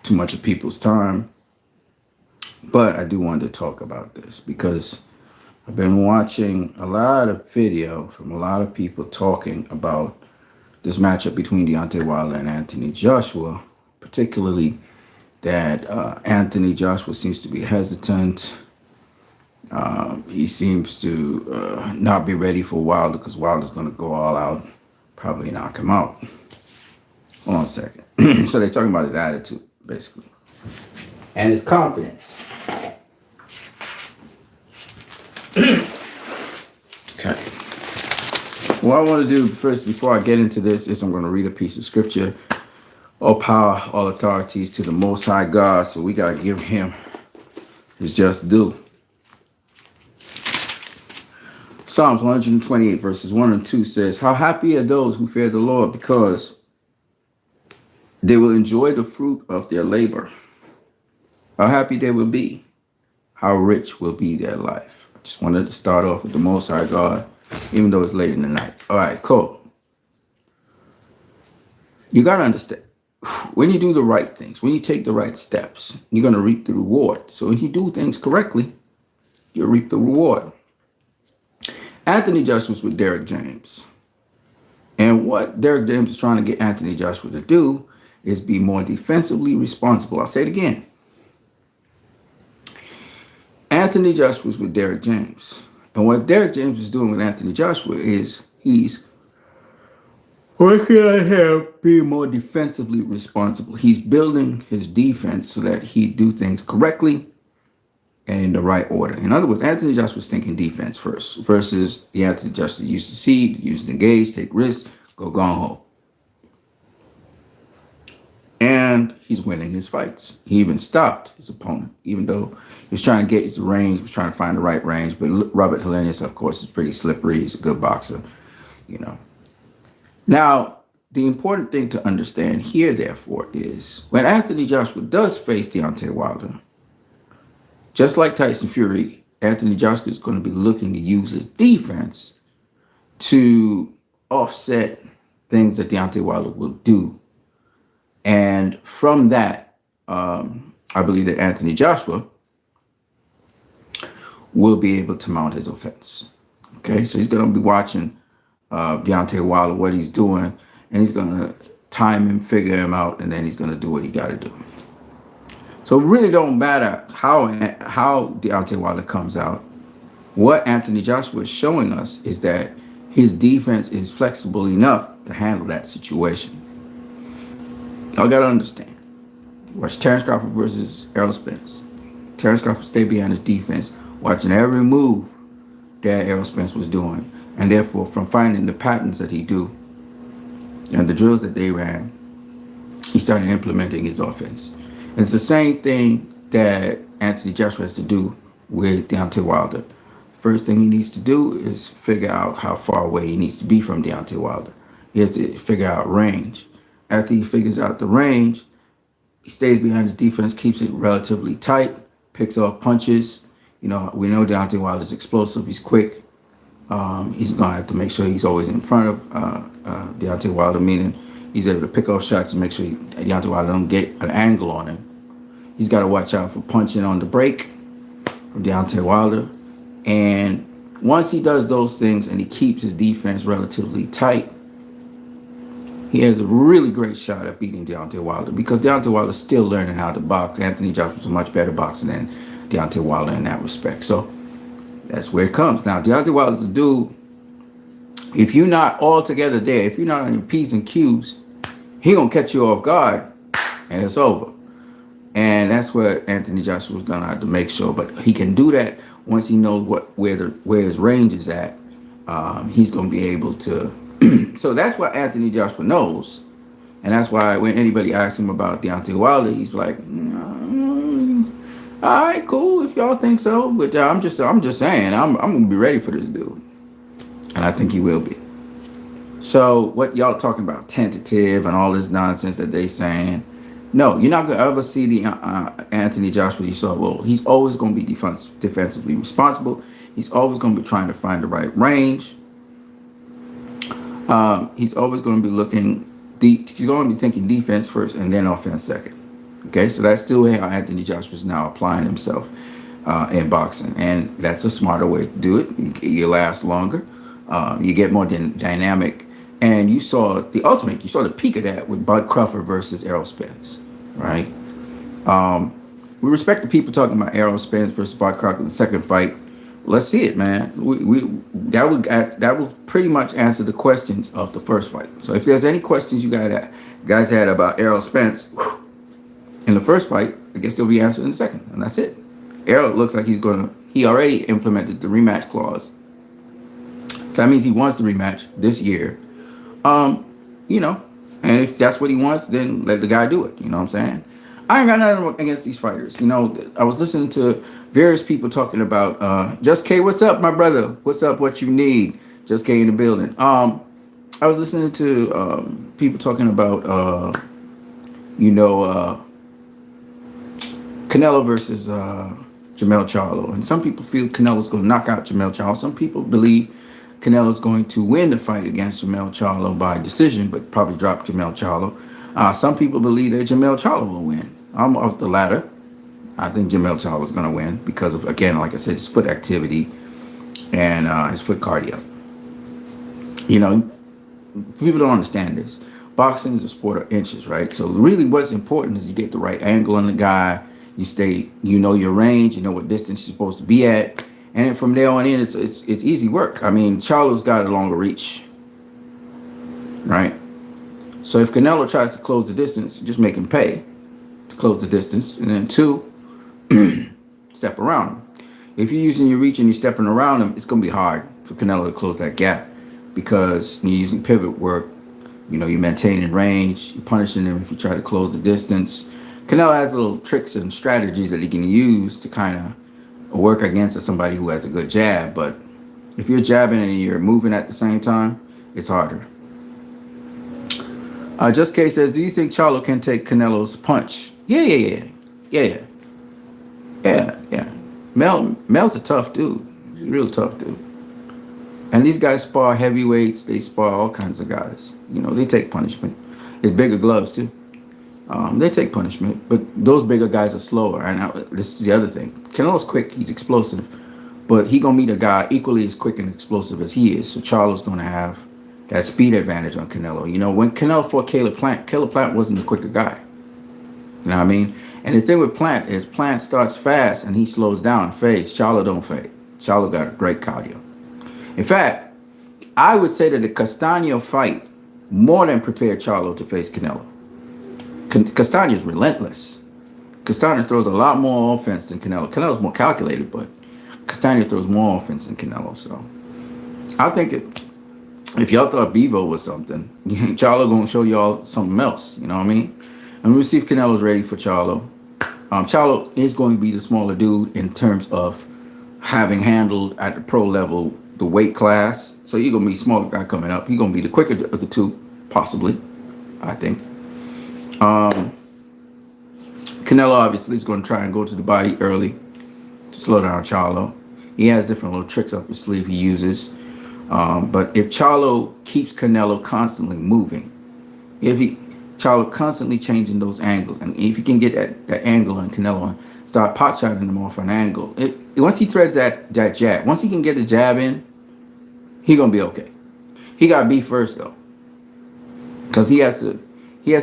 too much of people's time. But I do want to talk about this because I've been watching a lot of video from a lot of people talking about this matchup between Deontay Wilder and Anthony Joshua, particularly that Anthony Joshua seems to be hesitant. He seems to not be ready for Wilder because Wilder's going to go all out, probably knock him out. Hold on a second. So they're talking about his attitude, basically, and his confidence. Okay. What I want to do first, before I get into this, is I'm going to read a piece of scripture. All power, all authorities to the Most High God. So we got to give him his just due. Psalms 128 verses 1 and 2 says, "How happy are those who fear the Lord, because they will enjoy the fruit of their labor. How happy they will be. How rich will be their life." I just wanted to start off with the Most High God, even though it's late in the night. All right, cool. You got to understand, when you do the right things, when you take the right steps, you're going to reap the reward. So when you do things correctly, you'll reap the reward. Anthony Joshua was with Derek James. And what Derek James is trying to get Anthony Joshua to do is be more defensively responsible. I'll say it again. Anthony Joshua was with Derek James. And what Derek James is doing with Anthony Joshua is he's working on him being more defensively responsible. He's building his defense so that he do things correctly and in the right order. In other words, Anthony Joshua was thinking defense first versus the Anthony Joshua used to see, used to engage, take risks, go gung-ho. And he's winning his fights. He even stopped his opponent, even though he was trying to get his range, was trying to find the right range. But Robert Helenius, of course, is pretty slippery. He's a good boxer, you know. Now, the important thing to understand here, therefore, is when Anthony Joshua does face Deontay Wilder, just like Tyson Fury, Anthony Joshua is going to be looking to use his defense to offset things that Deontay Wilder will do. And from that, I believe that Anthony Joshua will be able to mount his offense. Okay, so he's going to be watching Deontay Wilder, what he's doing, and he's going to time him, figure him out, and then he's going to do what he got to do. So it really don't matter how Deontay Wilder comes out. What Anthony Joshua is showing us is that his defense is flexible enough to handle that situation. Y'all got to understand. Watch Terrence Crawford versus Errol Spence. Terrence Crawford stayed behind his defense, watching every move that Errol Spence was doing. And therefore, from finding the patterns that he do and the drills that they ran, he started implementing his offense. And it's the same thing that Anthony Joshua has to do with Deontay Wilder. First thing he needs to do is figure out how far away he needs to be from Deontay Wilder. He has to figure out range. After he figures out the range, he stays behind his defense, keeps it relatively tight, picks off punches. You know, we know Deontay Wilder's explosive. He's quick. He's going to have to make sure he's always in front of Deontay Wilder, meaning he's able to pick off shots and make sure Deontay Wilder don't get an angle on him. He's got to watch out for punching on the break from Deontay Wilder. And once he does those things and he keeps his defense relatively tight, he has a really great shot at beating Deontay Wilder, because Deontay Wilder's still learning how to box. Anthony Joshua's a much better boxer than Deontay Wilder in that respect. So that's where it comes. Now, Deontay Wilder's a dude, if you're not all together there, if you're not on your P's and Q's, he gonna catch you off guard and it's over. And that's where Anthony Joshua's gonna have to make sure. But he can do that once he knows where his range is at. He's gonna be able to. So that's what Anthony Joshua knows, and that's why when anybody asks him about Deontay Wilder, he's like, "All right, cool, if y'all think so." But I'm just saying, I'm gonna be ready for this dude, and I think he will be. So what y'all talking about, tentative and all this nonsense that they saying? No, you're not gonna ever see the Anthony Joshua you saw. Well, he's always gonna be defensively responsible. He's always gonna be trying to find the right range. He's always going to be looking deep. He's going to be thinking defense first and then offense second. Okay, so that's still how Anthony Joshua is now applying himself in boxing, and that's a smarter way to do it. You last longer, you get more dynamic, and you saw the ultimate. You saw the peak of that with Bud Crawford versus Errol Spence, right? We respect the people talking about Errol Spence versus Bud Crawford in the second fight. Let's see it, man. That will pretty much answer the questions of the first fight. So if there's any questions you guys had about Errol Spence in the first fight, I guess they'll be answered in the second, and that's it. Errol looks like he already implemented the rematch clause. So that means he wants the rematch this year. You know, and if that's what he wants, then let the guy do it. You know what I'm saying? I ain't got nothing against these fighters. You know, I was listening to various people talking about Just K, what's up, my brother? What's up? What you need? Just K in the building. I was listening to people talking about Canelo versus Jermell Charlo, and some people feel Canelo's going to knock out Jermell Charlo. Some people believe Canelo's going to win the fight against Jermell Charlo by decision, but probably drop Jermell Charlo. Some people believe that Jermell Charlo will win. I'm of the latter. I think Jermell Charlo is going to win because of, again, like I said, his foot activity and his foot cardio. You know, people don't understand this. Boxing is a sport of inches, right? So really what's important is you get the right angle on the guy. You know your range, you know what distance you're supposed to be at. And then from there on in, it's easy work. I mean, Charlo's got a longer reach, right? So if Canelo tries to close the distance, just make him pay to close the distance. And then two, step around him. If you're using your reach and you're stepping around him, it's going to be hard for Canelo to close that gap because you're using pivot work. You know, you're maintaining range. You're punishing him if you try to close the distance. Canelo has little tricks and strategies that he can use to kind of work against somebody who has a good jab. But if you're jabbing and you're moving at the same time, it's harder. Just K says, do you think Charlo can take Canelo's punch? Yeah. Mel's a tough dude. He's a real tough dude. And these guys spar heavyweights. They spar all kinds of guys. You know, they take punishment. It's bigger gloves, too. They take punishment, but those bigger guys are slower. And this is the other thing. Canelo's quick. He's explosive. But he going to meet a guy equally as quick and explosive as he is. So Charlo's going to have that speed advantage on Canelo. You know, when Canelo fought Caleb Plant wasn't the quicker guy. You know what I mean? And the thing with Plant is Plant starts fast and he slows down and fades. Charlo don't fade. Charlo got a great cardio. In fact, I would say that the Castaño fight more than prepared Charlo to face Canelo. Castaño is relentless. Castaño throws a lot more offense than Canelo. Canelo's more calculated, but Castaño throws more offense than Canelo. So I think if y'all thought Bevo was something, Charlo gonna show y'all something else. You know what I mean? And we'll see if Canelo's ready for Charlo. Charlo is going to be the smaller dude in terms of having handled at the pro level the weight class. So you're gonna be a smaller guy coming up. He's gonna be the quicker of the two, possibly. I think. Canelo obviously is going to try and go to the body early to slow down Charlo. He has different little tricks up his sleeve he uses. But if Charlo keeps Canelo constantly moving, Charlo constantly changing those angles, and if you can get that angle on Canelo and start pot shotting him off an angle, once he threads that jab, once he can get the jab in, he gonna be okay. He got to be first though, because he has to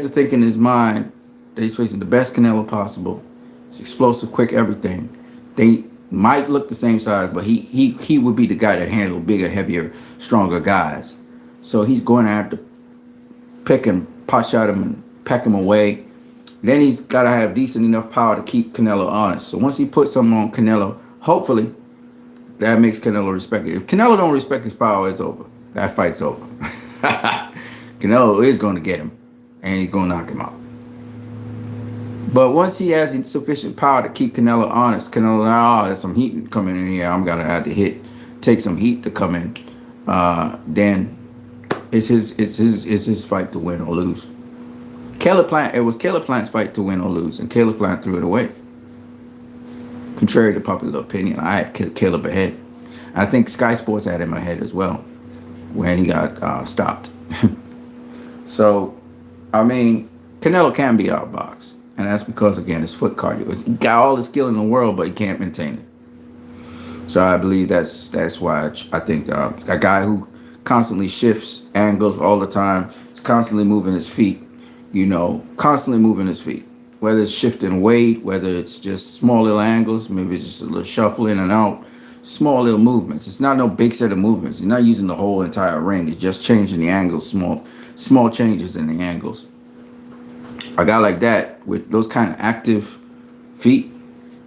think in his mind that he's facing the best Canelo possible. It's explosive, quick, everything. They might look the same size, but he would be the guy that handled bigger, heavier, stronger guys. So he's going to have to pick and pot shot him and pack him away. Then he's got to have decent enough power to keep Canelo honest. So once he puts something on Canelo, hopefully that makes Canelo respect it. If Canelo don't respect his power, it's over. That fight's over. Canelo is going to get him, and he's going to knock him out. But once he has sufficient power to keep Canelo honest, Canelo, there's some heat coming in here. I'm going to have to take some heat to come in. Then it's his fight to win or lose. It was Caleb Plant's fight to win or lose, and Caleb Plant threw it away. Contrary to popular opinion, I had Caleb ahead. I think Sky Sports had him ahead as well when he got stopped. So, I mean, Canelo can be outboxed. And that's because, again, it's foot cardio. He got all the skill in the world, but he can't maintain it. So I believe that's why I think a guy who constantly shifts angles all the time, is constantly moving his feet, constantly moving his feet. Whether it's shifting weight, whether it's just small little angles, maybe it's just a little shuffle in and out, small little movements. It's not no big set of movements. He's not using the whole entire ring. It's just changing the angles, small changes in the angles. A guy like that with those kind of active feet,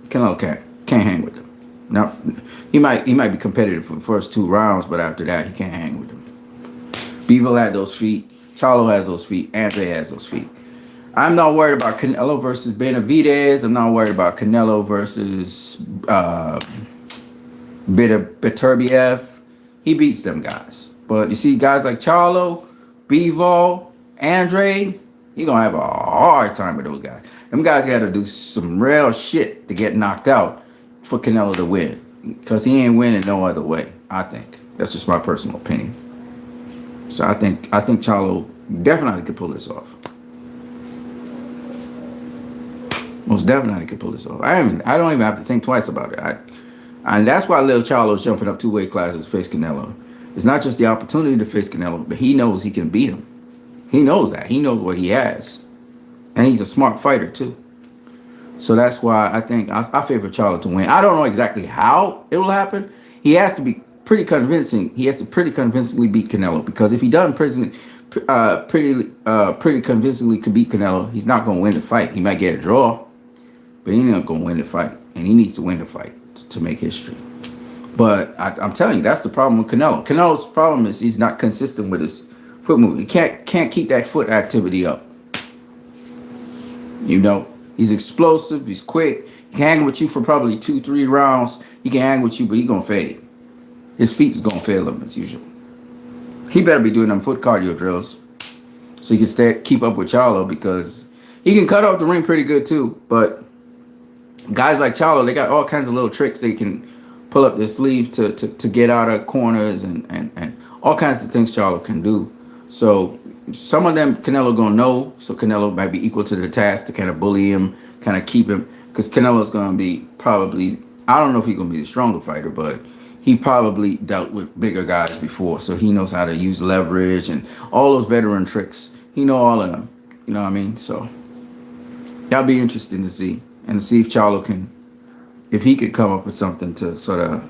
can't hang with him. Now he might be competitive for the first 2 rounds, but after that he can't hang with him. Bevo had those feet. Charlo has those feet. Andre has those feet. I'm not worried about Canelo versus Benavidez. I'm not worried about Canelo versus Beterbiev. He beats them guys. But you see guys like Charlo, Bevo, Andre, he gonna have a hard time with those guys. Them guys got to do some real shit to get knocked out for Canelo to win. Because he ain't winning no other way, I think. That's just my personal opinion. So I think Charlo definitely could pull this off. Most definitely could pull this off. I don't even have to think twice about it. And that's why Lil Charlo's jumping up 2 weight classes to face Canelo. It's not just the opportunity to face Canelo, but he knows he can beat him. He knows that. He knows what he has. And he's a smart fighter, too. So that's why I think I favor Charlo to win. I don't know exactly how it will happen. He has to be pretty convincing. He has to pretty convincingly beat Canelo. Because if he doesn't pretty convincingly could beat Canelo, he's not going to win the fight. He might get a draw, but he's not going to win the fight. And he needs to win the fight to make history. But I'm telling you, that's the problem with Canelo. Canelo's problem is he's not consistent with his foot movement. He can't keep that foot activity up. He's explosive. He's quick. He can hang with you for probably 2-3 rounds. He can hang with you, but he's going to fade. His feet is going to fail him as usual. He better be doing them foot cardio drills so he can keep up with Charlo, because he can cut off the ring pretty good too. But guys like Charlo, they got all kinds of little tricks they can pull up their sleeve to get out of corners and all kinds of things Charlo can do. So some of them Canelo gonna know, so Canelo might be equal to the task to kind of bully him, kind of keep him, because Canelo's gonna be probably, I don't know if he's gonna be the stronger fighter, but he probably dealt with bigger guys before, so he knows how to use leverage and all those veteran tricks. He know all of them, you know what I mean? So that'll be interesting to see, and to see if Charlo if he could come up with something to sort of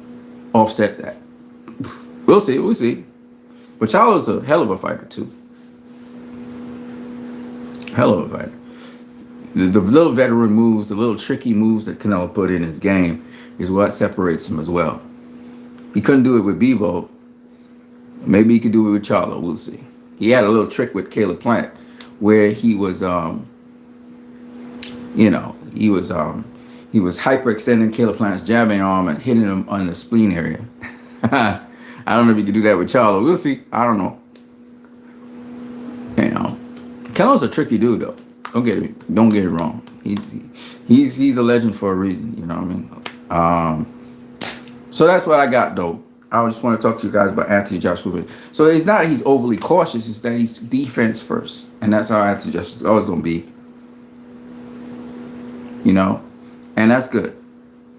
offset that. We'll see. But Charlo's a hell of a fighter too. Hell of a fighter. The little veteran moves, the little tricky moves that Canelo put in his game is what separates him as well. He couldn't do it with Bevo. Maybe he could do it with Charlo. We'll see. He had a little trick with Caleb Plant where he was, he was hyperextending Caleb Plant's jabbing arm and hitting him on the spleen area. I don't know if he could do that with Charlo. We'll see. I don't know. Canelo's a tricky dude, though. Don't get it wrong. He's a legend for a reason. You know what I mean? So that's what I got, though. I just want to talk to you guys about Anthony Joshua. So it's not that he's overly cautious. It's that he's defense first, and that's how Anthony Joshua is always going to be. And that's good.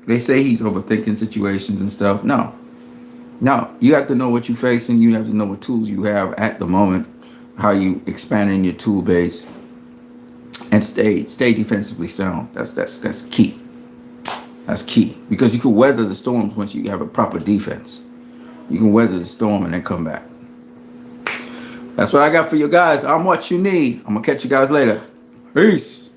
They say he's overthinking situations and stuff. No, you have to know what you're facing. You have to know what tools you have at the moment, how you expanding your tool base, and stay defensively sound. That's key. That's key, because you can weather the storms once you have a proper defense. You can weather the storm and then come back. That's what I got for you guys. I'm what you need. I'm gonna catch you guys later. Peace.